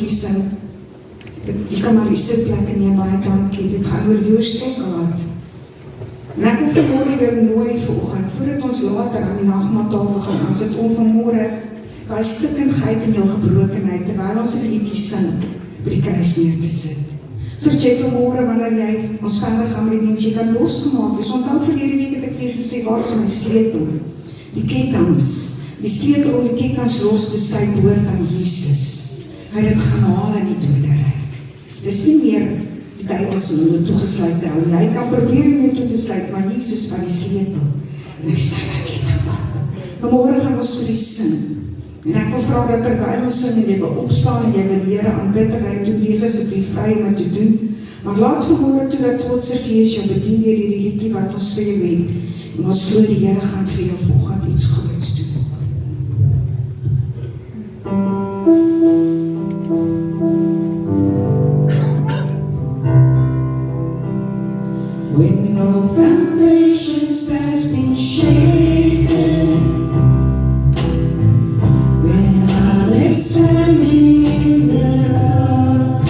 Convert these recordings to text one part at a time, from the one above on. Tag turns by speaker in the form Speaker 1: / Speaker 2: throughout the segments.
Speaker 1: liedjie sing. Jy kan maar die sitplek neem, baie dankie. Dit gaan oor jou stokkaart. En ek wil vanmorgen jou nooi vanoggend, voordat ons later aan die nagmaaltafel gaan, ons het om vanmorgen daai stikkendheid in jou gebrokenheid, terwyl ons 'n liedjie sing, by die kruis neer te sit. Sodat jy vanmorgen, wanneer jy ons verder gaan met die diens, jy kan losgemaak wees. Onthou verlede week het ek vir julle gesê, waar is my sleutel? Die kettinge, die sleutel om die kettinge los te sy behoort aan Jesus. Hy het dit gaan haal in die doderyk. Dis nie meer die duiwels om jou toegesluit te hou. Jy kan probeer om jou toe te sluit, maar Jesus van die sleutel. En hy staan daar ketting op. Vanmorgen gaan ons vir die sing. En ek wil vra dat terwyl ons sing en jy wil opstaan en jy wil die Here aanbid, terwyl jy wees asseblief vry om dit te doen. Maar laat vanmorgen toe dat God se Gees jou bedien deur hierdie liedjie wat ons vir jou het. En ons glo die Here gaan vir jou volgende iets groots doen. When no foundations has been shaken, when I left standing in the dark,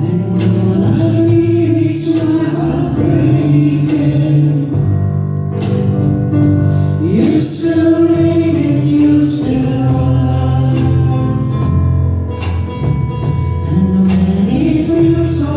Speaker 1: and all I feel is my heart breaking, you still reign and you still love, and when it feels so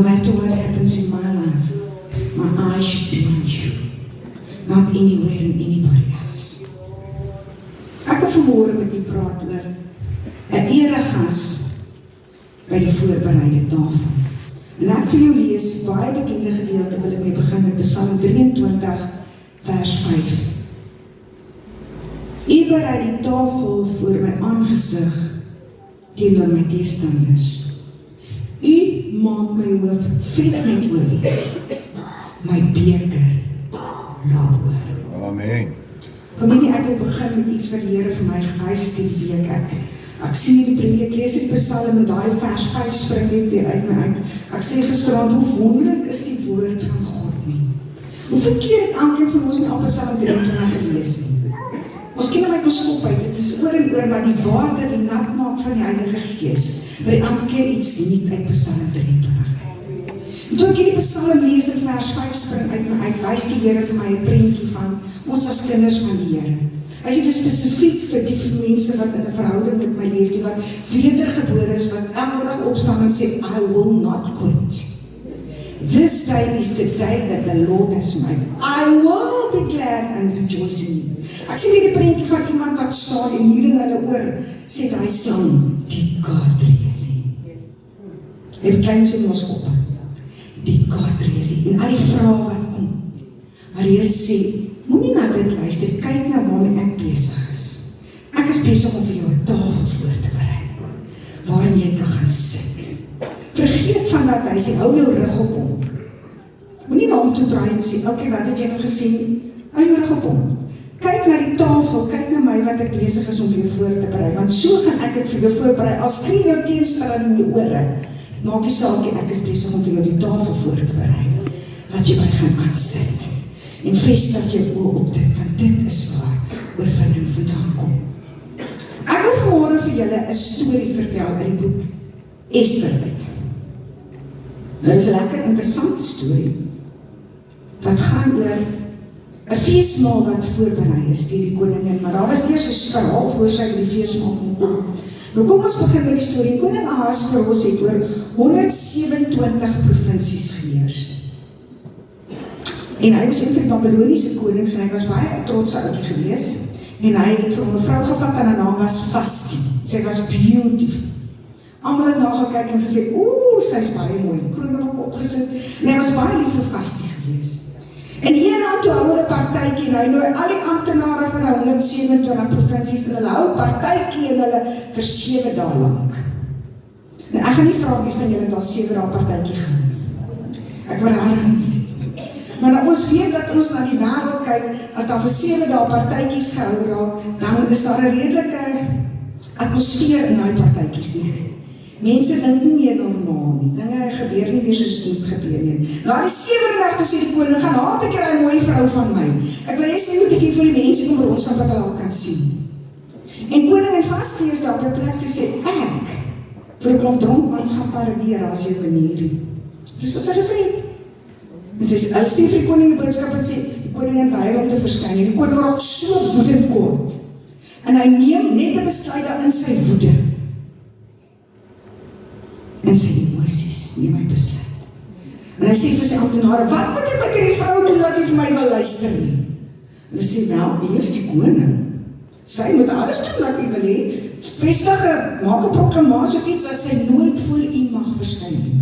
Speaker 1: matter what happens in my life, my eyes should be on you, not anywhere and anybody else. Ek wil vanmôre met u praat oor 'n eregas by die voorbereide tafel. En ek vir jou lees baie bekende gedeelte, wil ek mee begin met Psalm 23 vers 5. U berei die tafel voor my aangesig teenoor my teestanders. U maak my hoof vet met olie, my beker laat oor.
Speaker 2: Amen.
Speaker 1: Familie, ek wil begin met iets wat die Here vir my gewys het hierdie week. Ek sien die preek, lees die Psalm en daai vers 5 spring net weer uit my uit. Ek sê gisterand, hoe wonderlik is die woord van God nie. Hoeveel keer het elkeen van ons nie al Psalm 23 gelees nie? Ons ken hom uit ons kop uit, dit is oor en oor, maar die water, die nat maak van die Heilige Gees, maar die elke keer iets nie uit Psalm 23. En toe ek hierdie Psalm lees in vers 5 spring uit my uit, wys die Here vir my 'n prentjie van ons as kinders van die Here. Hy sê dit spesifiek vir die mense wat in 'n verhouding met my leef, die wat wedergebore is, wat elke dag opstaan en sê, I will not quit. This day is the day that the Lord has made. I will be glad and rejoice in you. Ek sien hierdie prentjie van iemand wat staan en hier in hulle oor sê hy sing, die God really. Hy het klein in ons kop. Die God really. En al die vrae wat kom. Maar die Here sê, moenie na dit luister, kyk na waarmee ek besig is. Ek is besig om vir jou 'n tafel voor te berei, waarin jy kan gaan sit. Vergeet van dat hy sê, hou jou rug op hom. Moenie na hom toe draai en sê, okay, wat het jy nou gesien? Hou jou rug op hom. Kyk na die tafel, kyk na my wat ek besig is om vir jou voor te berei, want so gaan ek dit vir jou voorberei, as skree jou teenstander in die ore, maak die saakie, ek is besig om vir jou die tafel voor te berei, wat jy by gaan aansit. En vestig jou oë op dit, want dit is waar oorwinning vandaan kom. Ek wil vanmôre vir julle 'n storie vertel uit die boek Ester uit. Dit is 'n lekker interessante storie, wat gaan oor 'n feesmaal wat voorberei is deur die koningin, maar daar was eers 'n verhaal voor sy die feesmaal kon kom. Nou kom ons begin met die storie. Koning Ahasveros het oor 127 provinsies geheers. En hy was een van die Babyloniese konings en hy was baie trotse ouetjie gewees. En hy het vir hom 'n vrou gevat en haar naam was Vashti. Sy was beautiful. Almal het na gekyk en gesê, oeh, sy is baie mooi. Kroon op haar kop gesit. En hy was baie lief vir Vashti gewees. En hierna toe hou hulle 'n partytjie en hy nooi al die amptenare van die 127 provinsies en hulle hou 'n partytjie en hulle vir 7 dae lank. Nou ek gaan nie vra wie van julle daar 7 dae partytjie gaan nie. Ek wil regtig nie. Maar nou, ons weet dat ons na die wêreld kyk, as daar vir 7 dae partytjies gehou raak, dan is daar 'n redelike atmosfeer in daai partytjies nie. Mense dink nie meer normaal nie, dinge gebeur nie meer soos dit gebeur nie. Nou die 7de dag toe sê die koning, gaan haal 'n keer 'n mooi vrou van my. Ek wil net sê 'n bietjie vir die mense kom rond, sodat hulle kan sien. En koning Vashti is daar op 'n plek, sy sê, ek vir 'n klomp dronkmans gaan paradeer as jy manier. Dis wat sy gesê het. En sy sê vir die koning 'n boodskap en sê, die koningin weier om te verskyn. Die koning raak so woedend kwaad. En hy neem net 'n besluit daarin sy woede. En sy emosies neem hy besluit. En hy sê vir sy amptenare, wat moet ek met hierdie vrou doen wat nie vir my wil luister nie? En hy sê, wel, die is die koning. Sy moet alles doen wat u wil hê. Vestig, maak 'n proklamasie of iets dat sy nooit voor u mag verskyn nie.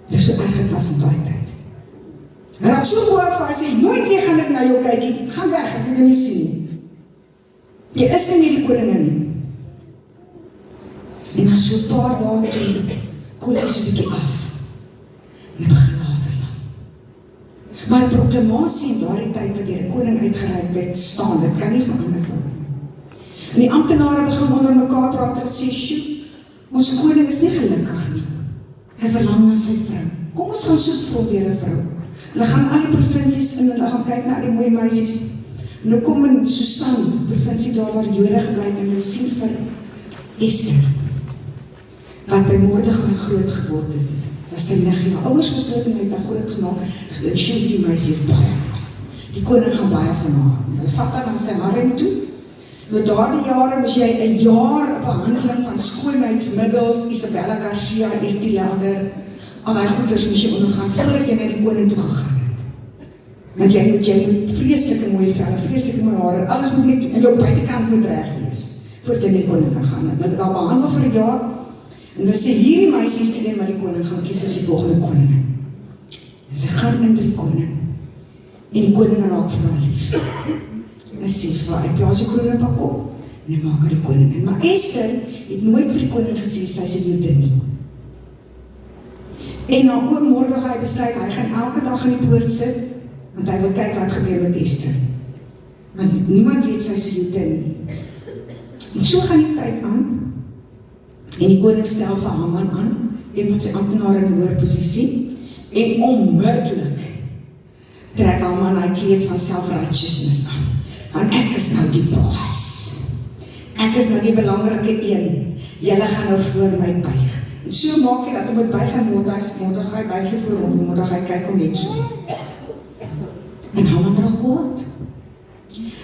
Speaker 1: Dis so erg het was in daai tyd. Hy raak so kwaad vir, hy sê, nooit weer gaan ek na jou kyk nie, gaan weg, ek wil jou nie sien nie. Jy is nie die koningin nie. En na so 'n paar dae toe, koel hy so 'n bietjie af. En hy begin haar verlang. Maar 'n proklamasie in daardie tyd wat deur 'n koning uitgereik werd staan, dit kan nie verander word nie. En die amptenare begin onder mekaar praat en sê, sjoe, ons koning is nie gelukkig nie. Hy verlang na sy vrou. Kom ons gaan soek vir hom weer 'n vrou. Hulle gaan al die provinsies in, hulle gaan kyk na al die mooi meisies. En nou kom in Susan, provinsie daar waar Jode gebly het, en hulle sien vir Ester, wat by Mordegai groot geword het. Was sy niggie, haar ouers was dood en hy het haar groot gemaak. En sjoe, die meisie is baie. Die koning gaan baie van haar. Hulle vat haar na sy harem toe. Nou daardie jare was jy 'n jaar behandeling van skoonheidsmiddels, Isabella Garcia, Estee Lauder, al die goeders moes jy ondergaan, voordat jy na die koning toe gegaan het. Want jy moet vreeslike mooie velle, vreeslike mooie hare, alles moet net, en jou buitekant moet reg wees, voordat jy na die koning kan gaan. Hulle het al behandel vir 'n jaar, en hulle sê, hierdie meisies die maar die koning gaan kies as die volgende koning. En sy gaan in by die koning, en die koning raak vir haar lief. En hy sê, ek plaas die koning op haar kop, en hy maak haar die koning. Maar Esther het nooit vir die koning gesê, sy is 'n Jodin nie. En na oom Mordegai besluit, hy gaan elke dag in die poort sit, want hy wil kyk wat gebeur met Esther. Want niemand weet sy is 'n Jodin nie. En so gaan die tyd aan, en die koning stel vir Haman aan, een van sy amptenare in die hoër posisie, en onmiddellik trek Haman hy kleed van self-righteousness aan. Want ek is nou die baas. Ek is nou die belangrike een. Julle gaan nou voor my buig. En so maak jy dat om het buig en Mordegai buig jy voor hom, Mordegai kyk hom net so. En Haman raak kwaad.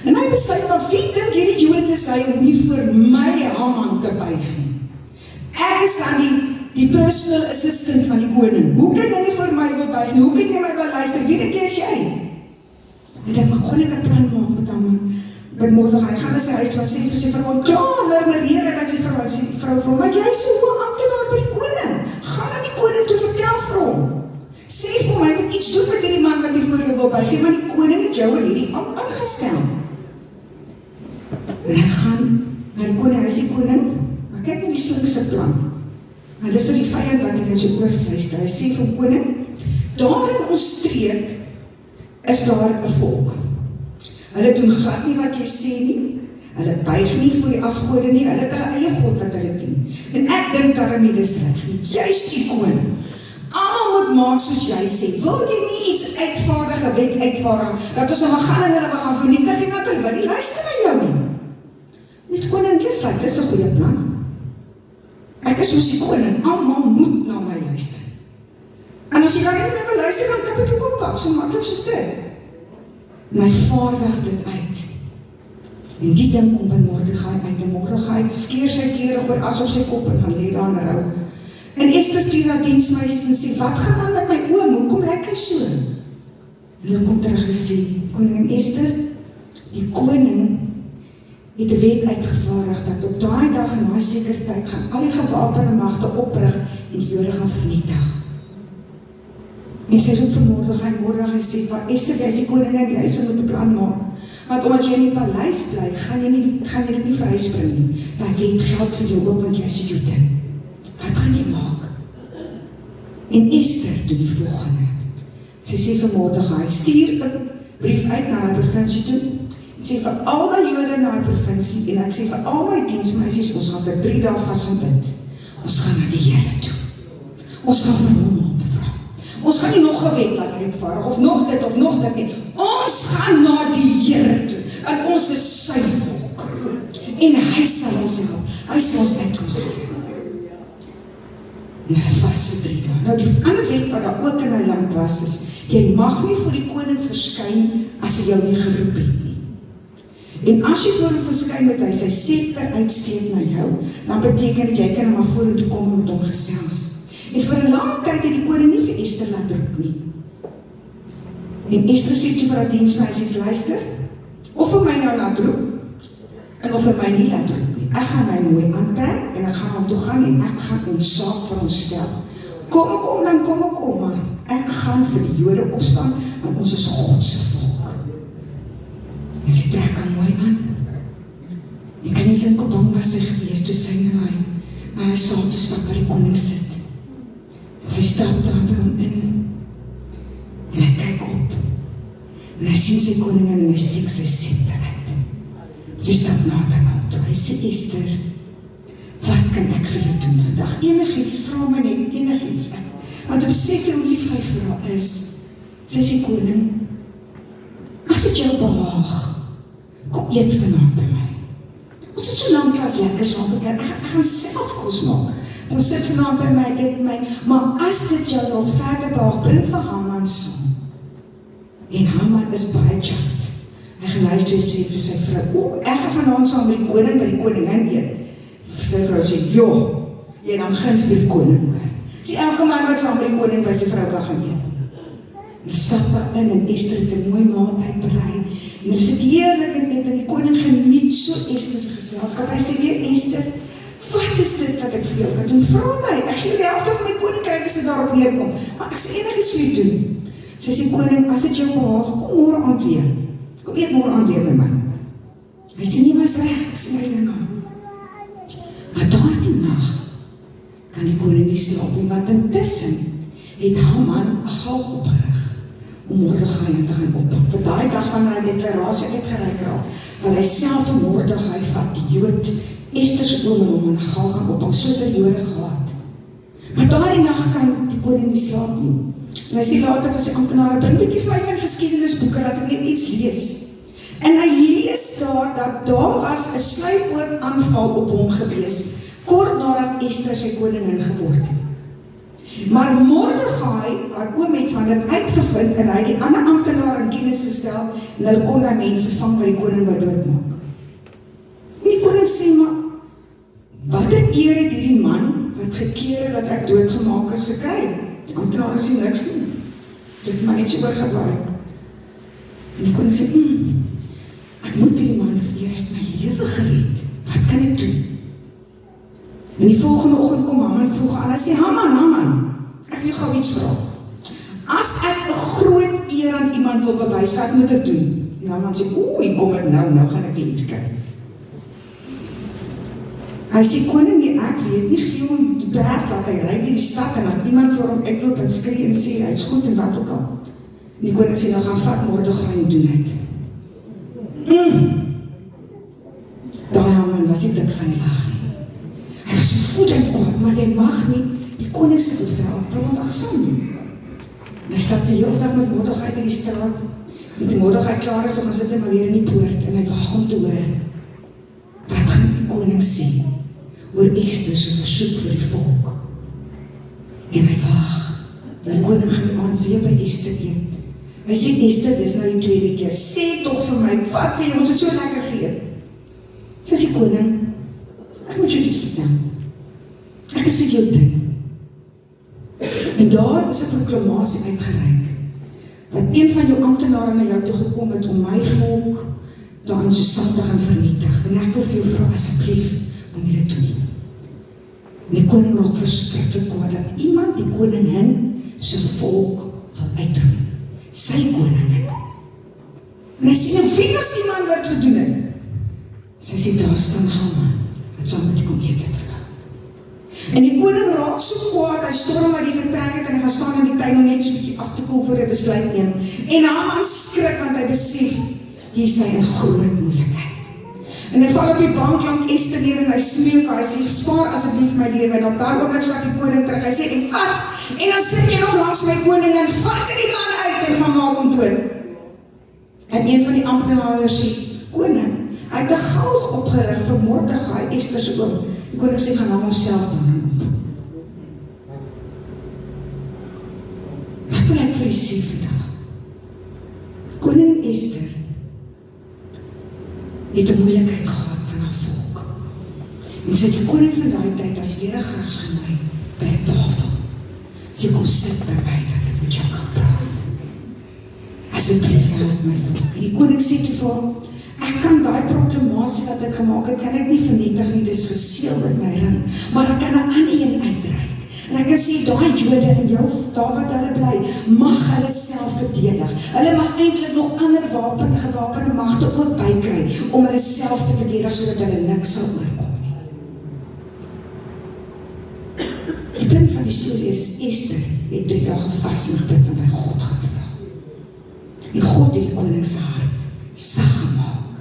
Speaker 1: En hy besluit, maar wie dink hierdie Jood is hy om nie voor my Haman te buig nie? Ek is dan die personal assistant van die koning. Hoe kan jy nie voor my wil buig nie? Hoe kan jy my wel luister? Wie dink jy is jy? En ek gaan ek 'n plan maak met Haman. Met Mordegai, hy gaan na sy huis toe en sê vir sy vrou, klaar, murmureer ek as die vrou, maar jy is so hoë amptenaar by die koning. Gaan na die koning toe, vertel vir hom. Sê vir hom, hy moet iets doen met hierdie man wat die voor jou wil buig, want die koning het jou in hierdie ampt aangestel. En hy gaan na die koning, hy is die koning, maar kyk na die slinkse plan. Maar dis tot die vyand wat hy in sy oor fluister. Hy sê vir hom, koning, daar in ons streek is daar 'n volk. Hulle doen glad nie wat jy sê nie, hulle buig nie voor die afgode nie, hulle het hulle eie God wat hulle dien. En ek dink daarom nie dis reg nie, jy's die koning. Almal moet maak soos jy sê. Wil jy nie iets uitvaardig, 'n wet uitvaardig, dat ons gaan en hulle gaan vernietig en dat hulle wil nie luister na jou nie. Die koning besluit, dis 'n goeie plan. Ek is soos die koning, almal moet na my luister. En as jy dan nie meer wil luister, dan kap ek jou kop af, so maklik soos dit. En hy vaardig dit uit. En die ding kom by Mordegai uit, en Mordegai skeer sy klere gooi as op sy kop en gaan lê daar in rou. En Esther stuur haar diensmeisies en sê, wat gaan aan met my oom, hoekom lyk hy so? En hulle kom terug en sê, koningin Esther, die koning het 'n wet uitgevaardig dat op daai dag en daai sekere tyd gaan al die gewapende magte oprig en die Jode gaan vernietig. En sy roep vir Mordegai sê, maar Esther, jy is die koningin, jy sal moet 'n plan maak. Want omdat jy in die paleis bly, gaan jy dit nie vryspring nie. Dat wet geld vir jou ook, want jy is 'n Jodin. Wat gaan jy maak? En Esther doen die volgende. Sy sê vir Mordegai, stuur 'n brief uit na die provinsie toe. Ek sê vir al die Jode na die provinsie, en ek sê vir al my diensmeisies, ons gaan vir 3 dae vas en bid. Ons gaan na die Here toe. Ons gaan vir hom opvra. Ons gaan nie nog 'n wet laat uitvaardig, of nog dit, of nog dit nie. Ons gaan na die Here toe, en ons is sy volk. En hy sal ons help. Hy sal ons uitkoms gee. En hy vas vir 3 dae. Nou die ander wet wat daar ook in hy land was is, jy mag nie voor die koning verskyn as hy jou nie geroep het nie. En as jy voor hom verskyn met hy sy scepter uitsteek na jou, dan beteken dat jy kan maar vorentoe kom en met hom gesels. En vir 'n lang tyd het die koning nie vir Esther laat roep nie. En Esther sê toe vir haar diensmeisies, luister, of vir my nou laat roep, en of vir my nie laat roep nie. Ek gaan my mooi aantrek, en ek gaan hom toe gaan, en ek gaan ons saak vir ons stel. Kom, maar ek gaan vir die Jode opstaan, want ons is God se volk. En sy trek hom mooi aan. Ek kan nie dink hoe bang was sy gewees, toe sy na hy saal te stap waar die koning sit. En sy stap daar by hom in, en hy kyk op, en hy sien sy koningin, en hy steek sy scepter uit. Sy stap nader na hom toe, hy sê, Esther, wat kan ek vir jou doen vandag? Enigiets, vra my net, enigiets. Want ek besef hoe lief hy vir haar is. Sy sê, koning, as dit jou behaag, kom eet vanaand by my. Ons het so lank klas lekker saam gekyk, ek gaan self kos maak. Kom sit vanaand by my, eet my, maar as dit jou nog verder behaag, bring vir Haman saam. En Haman is baie chuffed. Hy gaan huis toe sê vir sy vrou, ek gaan vanaand saam met die koning by die koningin eet. Sy vrou sê, joh, jy dan guns by die koning hoor. Sien elke man wat saam met die koning by sy vrou kan gaan eet. Hulle stap daar in en Ester het 'n mooi maaltyd berei. En hulle sit heerlik en eet en die koning geniet so Ester se geselskap. Hy sê weer, Ester, wat is dit wat ek vir jou kan doen? Vra my, ek gee jou die helfte van my koninkryk as dit daarop neerkom. Maar ek sê enigiets vir jou doen. Sy sê, koning, as dit jou behaag, kom môre aand weer. Kom eet môre aand weer met my. Hy sê, nie, maar is reg, ek sê my daarna. Maar daardie nag kan die koning nie slaap nie, want intussen het Haman 'n galg opgerig om Mordegai te gaan oppak. Vir daai dag wanneer hy deklarasie uitgereik raak, want hy self vir Mordegai vat die Jood Ester se oom en hom in 'n galg gaan oppak, so het die Jode gehad. Maar daardie nag kan die koning nie slaap nie. En hy sê later vir sy amptenare, bring 'n bietjie vir my van geskiedenisboeke, laat ek net iets lees. En hy lees dat daar was 'n sluippoortaanval op hom gewees, kort nadat Ester sy koningin geword het. Maar Mordegai, haar oom het van dit uitgevind en hy het die ander amptenare in kennis gestel en hulle kon daai mense vang wat die koning wou doodmaak. En die koning sê, maar wat 'n eer het hierdie man wat gekeer het dat ek doodgemaak is gekry? Die amptenare sê niks nie. Dit het maar net so oorgeblaai. En die koning sê, ek moet hierdie man vereer, hy het my lewe gered. Wat kan ek doen? En die volgende oggend kom Haman vroeg aan, hy sê, Haman, ek wil jou gou iets vra. As ek 'n groot eer aan iemand wil bewys, wat moet ek doen? En Haman sê, hier kom ek nou gaan ek iets kyk. Hy sê, koning, nie, ek weet nie, gee hom die berg, laat hy ry deur die stad, en laat iemand voor hom uitloop en skree en sê, hy is goed en wat ook al. En die koning sê, nou gaan vat Mordegai en doen het. Daai Haman was nie dik van die lag nie. Hy was so voed en kwaad, maar hy mag nie die koning se bevel verontagsaam nie. Hy stap die hele dag met Mordegai in die straat, en die Mordegai klaar is, dan gaan sit hy maar weer in die poort, en hy wag om te hoor, wat gaan die koning sê oor Ester se versoek vir die volk. En hy wag, en die koning gaan aan weer by Ester eet. Hy sê, Ester, dis nou die tweede keer, sê toch vir my, wat wil jy, ons het so lekker geëet. Sy sê, koning, ek moet jou iets vertel. Ek is jou ding. En daar is 'n proklamasie uitgereik, dat een van jou amptenare na jou toe gekom het om my volk daar in Susan te gaan vernietig. En ek wil vir jou vra asseblief om nie dit te doen. En die koning raak verskriklik kwaad dat iemand die koningin se volk wil uitroei. Sy koningin. En hy sê, wie was die man wat gedoen het? Sy sê, daar staan Haman, wat saam met die kom eet het vandag. En die koning raak so kwaad, hy storm uit die vertrek het en hy gaan staan in die tuin om net so 'n bietjie af te koel voor hy besluit neem. En Haman skrik want hy besef, hier is hy in groot moeilikheid. En hy val op die bank lank Ester neer en hy smeek, hy sê, spaar asseblief my lewe. En op daai oomblik stap die koning terug, hy sê, en wat? En dan sit jy nog langs my koning en vat die man uit en gaan maak hom dood. En een van die amptenare sê, koning, hy het 'n galg opgerig vir Mordegai, Ester se oom. Die koning sê, gaan hang homself daarin op. Wat wil ek vir u sê vandag? Koning Ester het 'n moeilikheid gehad van haar volk. En sy het die koning van daai tyd as eregas genooi by 'n tafel. Sy kom sit by my dat ek met jou kan praat. Asseblief help my volk. En die koning sê toe vir hom, ek kan daai proklamasie wat ek gemaak het, kan ek nie vernietig nie, dis geseël met my ring, maar ek kan 'n ander een uitreik. En ek kan sê, daai Jode in jou, daar wat hulle bly, mag hulle self verdedig. Hulle mag eintlik nog ander gewapende magte ook bykry, om hulle self te verdedig, sodat hulle niks sal oorkom nie. Die punt van die storie is, Ester het 3 dae vas en gebid en by God gevra. En God het die koning se hart sag gemaak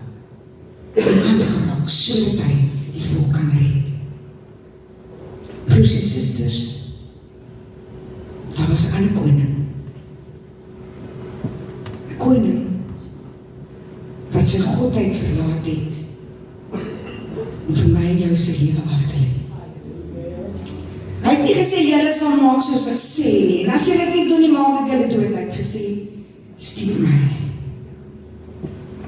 Speaker 1: en aangeraak, sodat hy die volk kan red. Broers en susters, daar was 'n ander koning. 'n Koning wat sy godheid verlaat het om vir my en jou se lewe af te lê. Hy het nie gesê, julle sal maak soos ek sê nie, en as julle dit nie doen nie, maak ek julle dood. Hy het gesê, stuur my,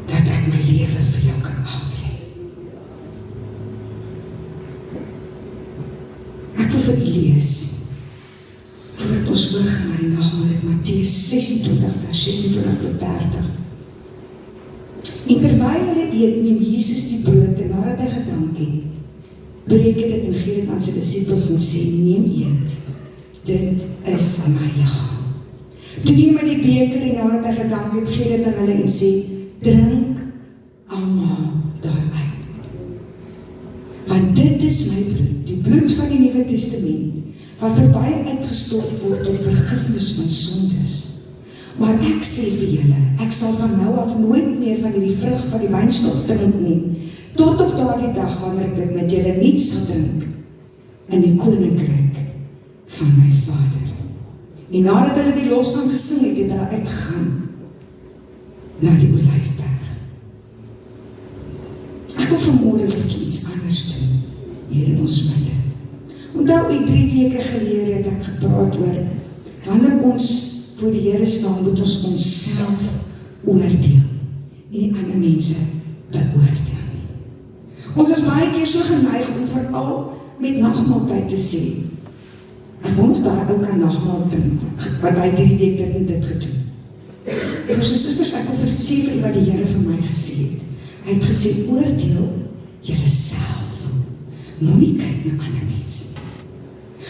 Speaker 1: dat ek my lewe vir jou kan aflê. Ek wil vir u lees 26 vers 26 tot 30. En terwyl hulle eet, neem Jesus die brood en nadat hy gedank het, breek hy dit en gee dit aan sy disippels en sê, neem eet, dit is my liggaam. Toe neem hy die beker en nadat hy gedank het, gee dit aan hulle en sê, drink almal daaruit. Want dit is my bloed, die bloed van die Nuwe Testament, wat er baie uitgestort word tot vergifnis van sondes. Maar ek sê vir julle, ek sal van nou af nooit meer van die vrug van die wynstok drink nie, tot op daardie dag wanneer ek dit met julle nie sal drink in die koninkryk van my Vader. En nadat hulle die lofsang gesing het, het hulle uitgegaan na die Olyfberg. Ek wil vanmôre vir iets anders doen hier in ons midde. Onthou, 3 weke gelede het ek gepraat oor, wanneer ons voor die Here staan, moet ons onsself oordeel, nie ander mense beoordeel nie. Ons is baie keer so geneig om veral met nagmaaltyd te sê, ek wonder daar ou kan nagmaal drink, wat hy 3 weke dit en dit gedoen. Ons susters, ek wil sê vir wat die Here vir my gesê het. Hy het gesê, oordeel jyself. Moenie kyk na ander mense.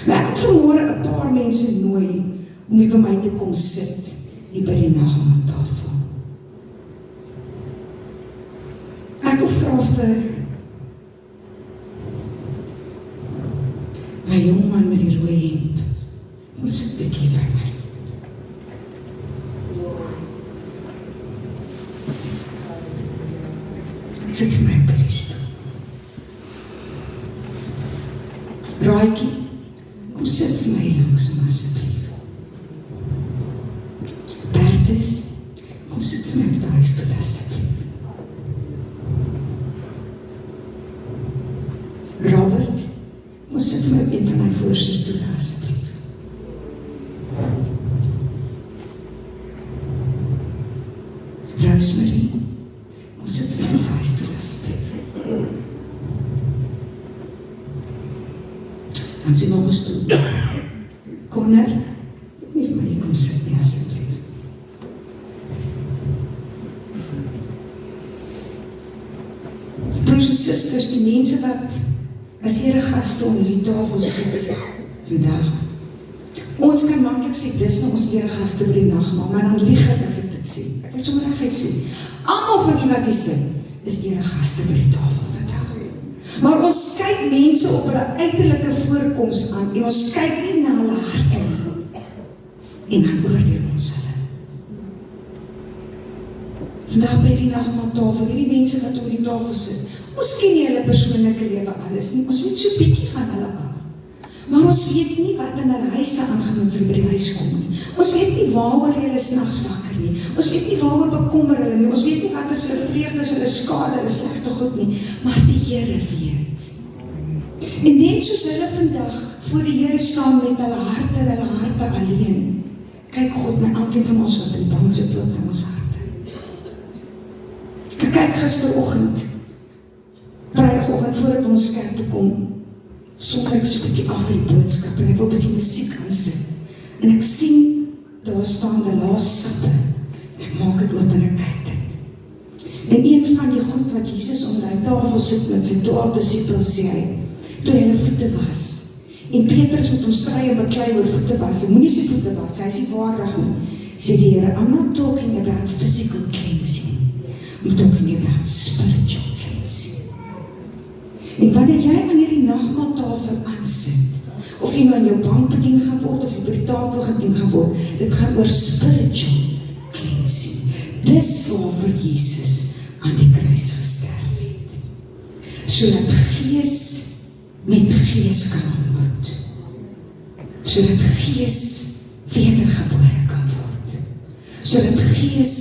Speaker 1: Maar ek wil vanmôre 'n paar mense nooi om hier by my te kom sit, hier by die nagmaaltafel. Ek wil vra vir my jongman met die rooi hemp, kom sit bietjie by my. Sit vir my by die stoel. Raaitjie, kom sit vir my langs om asseblief. Bertus, kom sit vir my by die stoel asseblief. Robert, kom sit vir my op een van my voorste stoele asseblief. Rosemary, kom sit vir my by die stoel asseblief. Dan sien nog 'n stoel. Connor, nie vir my kom sit nie asseblief. Broers en susters, die mense wat as Here gaste onder die tafel sit vandag. Ons kan maklik sê, dis nou ons Here gaste by die nagmaal, maar dan lieg ek as ek dit sê. Ek wil sommer reguit sê, almal van die wat hier sit, is Here gaste by die tafel vandag. Maar ons kyk mense op hulle uiterlike voorkoms aan, en ons kyk nie na hulle harte nie, en dan oordeel ons hulle. Vandag by die nagmaaltafel, hierdie mense wat oor die tafel sit, ons ken nie hulle persoonlike lewe alles nie, ons weet so bietjie van hulle af. Maar ons weet nie wat in hulle huise aangaan as hulle by die huis kom nie. Ons weet nie waaroor hulle s'nags wakker nie. Ons weet nie waaroor bekommer hulle nie. Ons weet nie wat is hulle vreugdes, hulle skade, hulle slegte goed nie. Maar die Here weet. En net soos hulle vandag voor die Here staan met hulle harte alleen, kyk God na elkeen van ons wat in bang sit bloot in ons harte. Ek kyk gisteroggend, Vrydagoggend voordat ons kerk toe kom, soms ek so 'n bietjie af vir die boodskap en ek wil 'n bietjie musiek aansit. En ek sien, daar staan die laaste sappe. Ek maak dit oop en ek kyk dit. En een van die goed wat Jesus om die tafel sit met sy 12 disippels sê hy, toe hy hulle voete was. En Petrus moet hom stry en beklei oor voete was. Hy moenie sy voete was, hy is nie waardig nie. Sê die Here, I'm not talking about physical cleansing. I'm talking about spiritual cleansing. En wanneer jy aan hierdie nagmaaltafel aansit, of jy nou in jou bank bedien gaan word, of jy by die tafel gedien gaan word, dit gaan oor spiritual cleansing. Dis waarvoor Jesus aan die kruis gesterf het. Sodat gees met gees kan ontmoet. Sodat gees wedergebore kan word. Sodat gees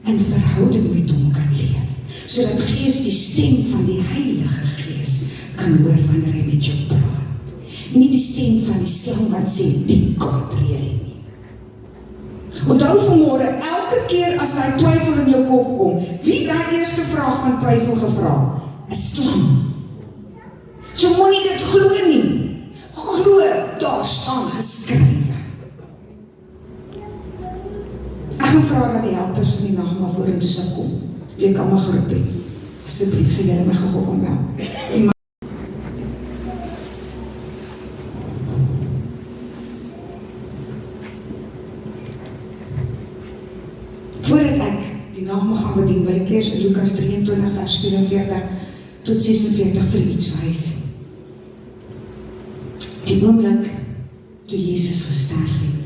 Speaker 1: in verhouding met hom kan leef. Sodat gees die stem van die Heilige Gees kan hoor wanneer hy met jou praat. En nie die stem van die slang wat sê, die God reël nie. Onthou vanmôre, elke keer as daai twyfel in jou kop kom, wie daai eerste vraag van twyfel gevra? 'n Slang. So moenie dit glo nie. Glo, daar staan geskrywe. Ek gaan vra dat die helpers van die nagmaal vorentoe sal kom. Jy kan maar geroep hê. Asseblief, sal julle my gou kom help. Voordat ek die nagmaal gaan bedien, wil ek eers in Lukas 23 vers 44 tot 46 vir iets wys. Die oomblik toe Jesus gesterf het.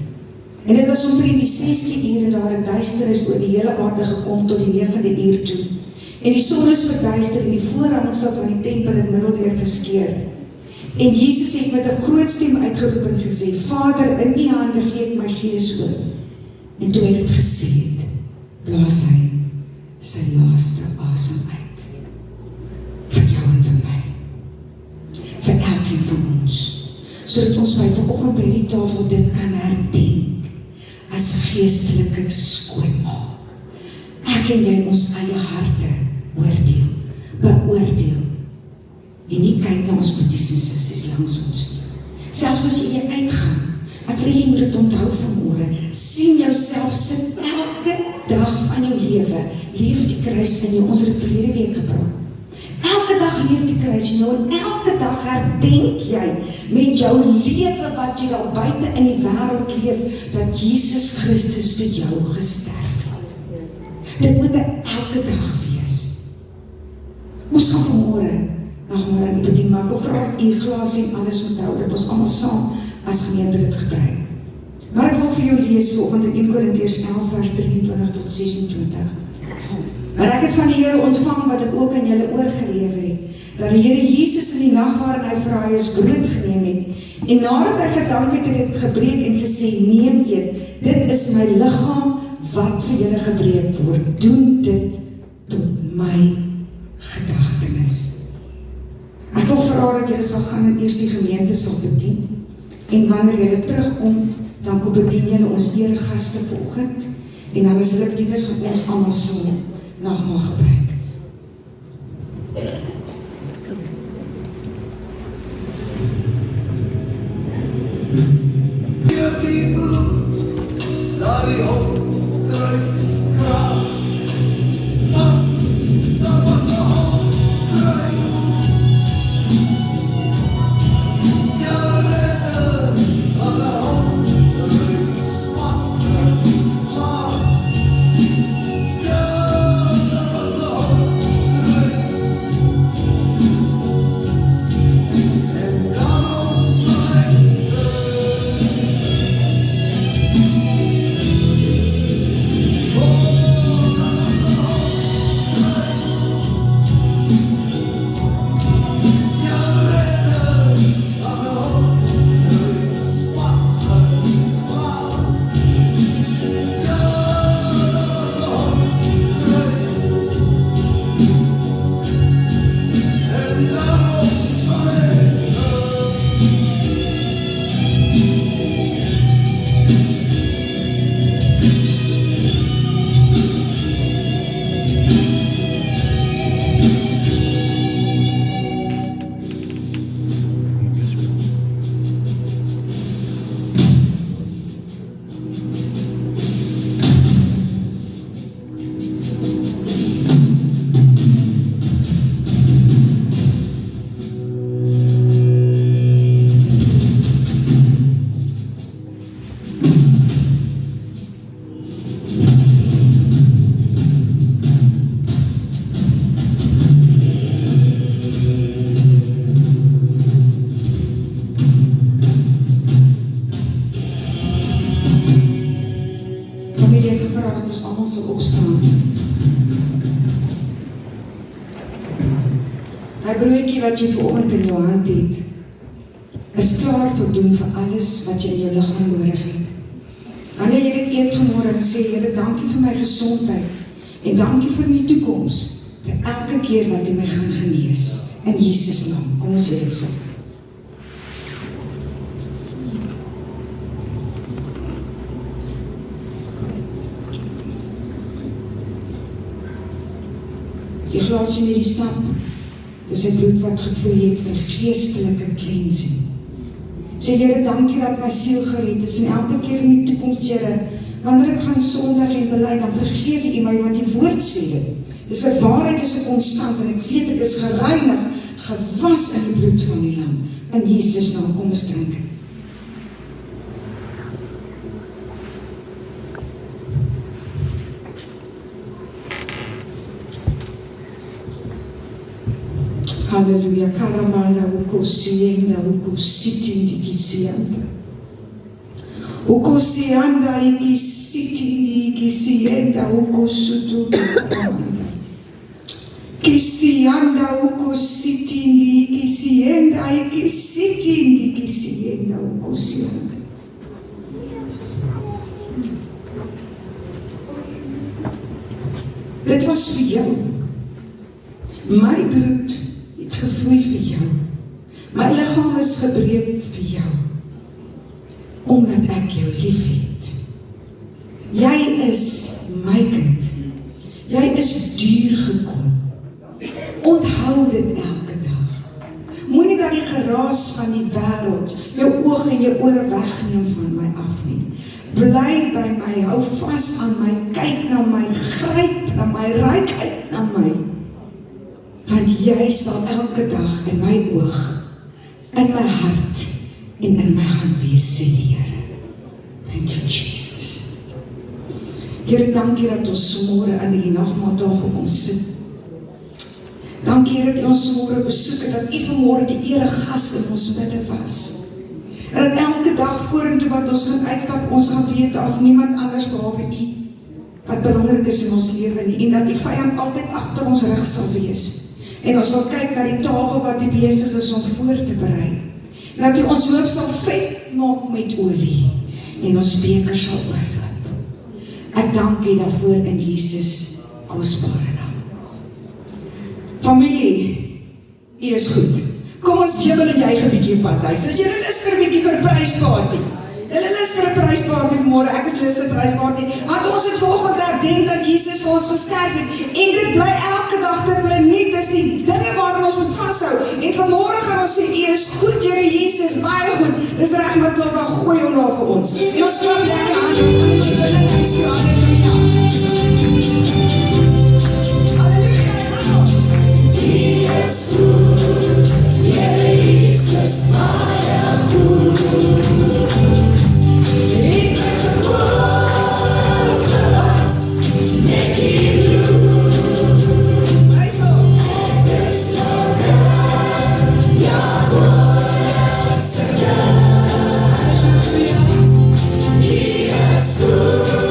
Speaker 1: En dit was omtrent die 6de uur en daar het duisternis oor die hele aarde gekom tot die 9de uur toe. En die son is verduister en die voorhangsel van die tempel het middeldeur geskeur. En Jesus het met 'n groot stem uitgeroep en gesê, Vader, in U hande gee ek my gees oor. En toe hy dit gesê het, blaas hy sy laaste asem uit. Vir jou en vir my. Vir elkeen van ons. Sodat ons by vanoggend by die tafel dit kan herdenk as geestelike skoonmaak. Ek en jy ons eie harte oordeel, beoordeel en nie kyk na ons boeties en sissies langs ons nie. Selfs as jy uitgaan, ek wil jy moet dit onthou vanmôre, sien jouself sit elke dag van jou lewe, leef die kruis in jou, ons het dit verlede week gepraat. Elke dag leef die kruis in jou en elke dag herdenk jy met jou lewe wat jy daar buite in die wêreld leef, dat Jesus Christus vir jou gesterf het. Dit moet elke dag wees. Ons gaan vanmôre nagmaal aan die bediening maak, of vra u glas en alles onthou, dat ons almal saam as gemeente dit gebruik. Maar ek wil vir jou lees vanoggend in 1 Korintiërs 11 vers 23 tot 26. Maar ek het van die Here ontvang wat ek ook aan julle oorgelewer het, dat die Here Jesus in die nag waarin hy vir Jairus brood geneem het, en nadat hy gedank het, het dit gebreek en gesê, neem eet, dit is my liggaam wat vir julle gebreek word, doen dit tot my gedagtenis. Ek wil vra dat julle sal gaan en eers die gemeente sal bedien, en wanneer julle terugkom, dan kom bedien julle ons eregaste vanoggend, en dan is hulle bedieners van ons almal saam nagmaal gebruik. Die broodjie wat jy vanoggend in jou hand het, is klaar voldoen vir alles wat jy in jou liggaam nodig het. Wanneer jy dit eet vanmôre en sê, Here, dankie vir my gesondheid en dankie vir my toekoms, vir elke keer wat U my gaan genees. In Jesus naam, kom ons sê dit so. Die glasie met die sap, dis die bloed wat gevloei het vir geestelike cleansing. Sê Here, dankie dat my siel gered is en elke keer in die toekoms, Here, Wanneer ek gaan sondig en bely, dan vergewe U my, want die woord sê dit. Dis 'n waarheid, dis 'n konstant, en ek weet ek is gereinig, gewas in die bloed van die Lam. In Jesus naam, kom ons drink. Halleluja, karamana ukosienda ukositindi kisianda. Ukosianda ikisitindi kisienda ukosutu karamana. Kisianda ukositindi kisienda ikisitindi kisienda ukosianda. Dit was vir jou. My bloed het gevloei vir jou. My liggaam is gebreek vir jou. Omdat ek jou lief het. Jy is my kind. Jy is duur gekoop. Onthou dit elke dag. Moenie dat die geraas van die wêreld jou oog en jou ore wegneem van my af nie. Bly by my, hou vas aan my, kyk na my, gryp na my, reik uit na my. Want jy sal elke dag in my oog, in my hart en in my hand wees, sê die Here. Thank you, Jesus. Here, dankie dat ons môre aan die nagmaaltafel kom sit. Dankie Here dat ons môre besoek en dat U vanmôre die eregas in ons midde was. En dat elke dag vorentoe wat ons gaan uitstap, ons gaan weet, daar is niemand anders behalwe U wat belangrik is in ons lewe nie, en dat die vyand altyd agter ons rug sal wees. En ons sal kyk na die tafel wat U besig is om voor te berei. En dat U ons hoof sal vet maak met olie, en ons beker sal oorloop. Ek dank U daarvoor in Jesus kosbare naam. Familie, U is goed. Kom ons jubel en juig 'n bietjie padhuis. As julle lus vir 'n bietjie vir prysparty. Julle lus vir 'n prysparty môre. Ek is lus vir prysparty. Want ons het vanoggend herdenk dat Jesus vir ons gesterf het. En dit bly elke dag, dit bly nie. Dis die dinge waaraan ons moet vashou. En vanmôre gaan ons sê, U is goed, Here Jesus, baie goed. Dis reg met tot dan gooi hom daar vir ons. En ons klap lekker aan. Ons gaan jubel en juig. Halleluja. Halleluja, gaan ons. U is goed. Here Jesus, baie goed. Ik ben geboren gewas met die bloed. Het is nog ja, God is er. Die is goed.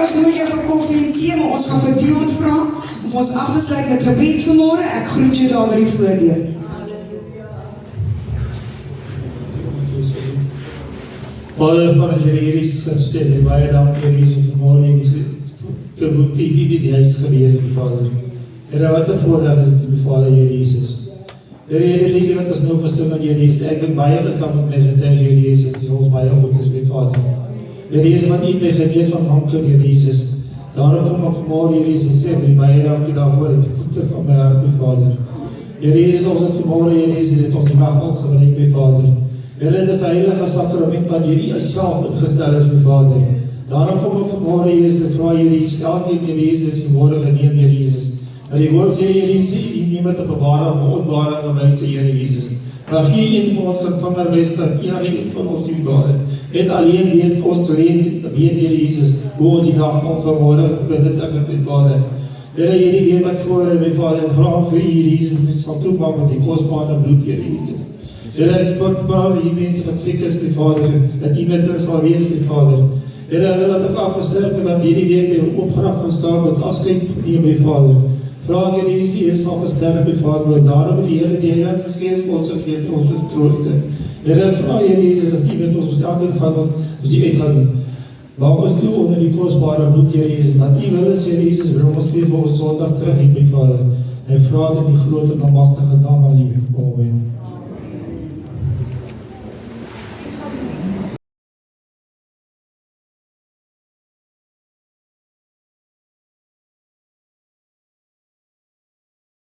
Speaker 1: ons nooi jou vir koffie en tee, maar ons gaan vir Dion vra om ons af te sluit met gebed vanmôre. Ek groet jou daar by die voordeur.
Speaker 2: Vader, van as Here hierdie gestel, baie dankie Here Jesus vir môre te moet die huis gelees, Vader. Here, wat 'n voorreg is dit, Vader Here Jesus. Here, liefde wat ons nou gesing aan Here Jesus, ek dink baie gesang met my getuig Here Jesus, dit is ons baie goed is, Vader. Here Jesus, wat nie my genees van manke Here Jesus. Daarom kom ek vanmôre Here Jesus en sê, baie dankie daarvoor, die goedte van my hart, Vader. Here Jesus, ons het vanmôre Here Jesus, het ons die mag al gebruik, Vader. Here, dit is 'n heilige sakrament wat Here self ingestel is, Vader. Daarom kom ek vanmôre Jesus en vra Here Jesus, elkeen Here Jesus, vanmôre geneem Here Jesus. En die woord sê Here Jesus, niemand te bewaar of onwaardige wyse Here Jesus. Maar geen van ons kan vinger wys dat enige van ons die Vader. Het alleen weet ons weet Here Jesus, hoe ons die dag vanmôre benut ek met Vader. Here, hierdie weet wat voor my Vader, en vra vir Here Jesus, ek sal toemaak met die kosbare bloed Here Jesus. Here, ek praat die mense wat siek is, my Vader, dat U met hulle sal wees, my Vader. Here, hulle wat ook afgesterf, wat hierdie week by opgraf gaan staan, wat afskeid neem, my Vader. Vra ek Here Jesus, U sal gesterf, my Vader, en daarom die Here, die Heilige Gees, ons gee ons vertroosting. Here, vra Here Jesus, dat U met ons elkeen gaan, ons die uit gaan doen. Maak ons toe onder die kosbare bloed, Here Jesus, dat U wil is, Here Jesus, bring ons weer vir ons Sondag terug, my Vader. En vra dit in die groot en almagtige naam van U. Amen.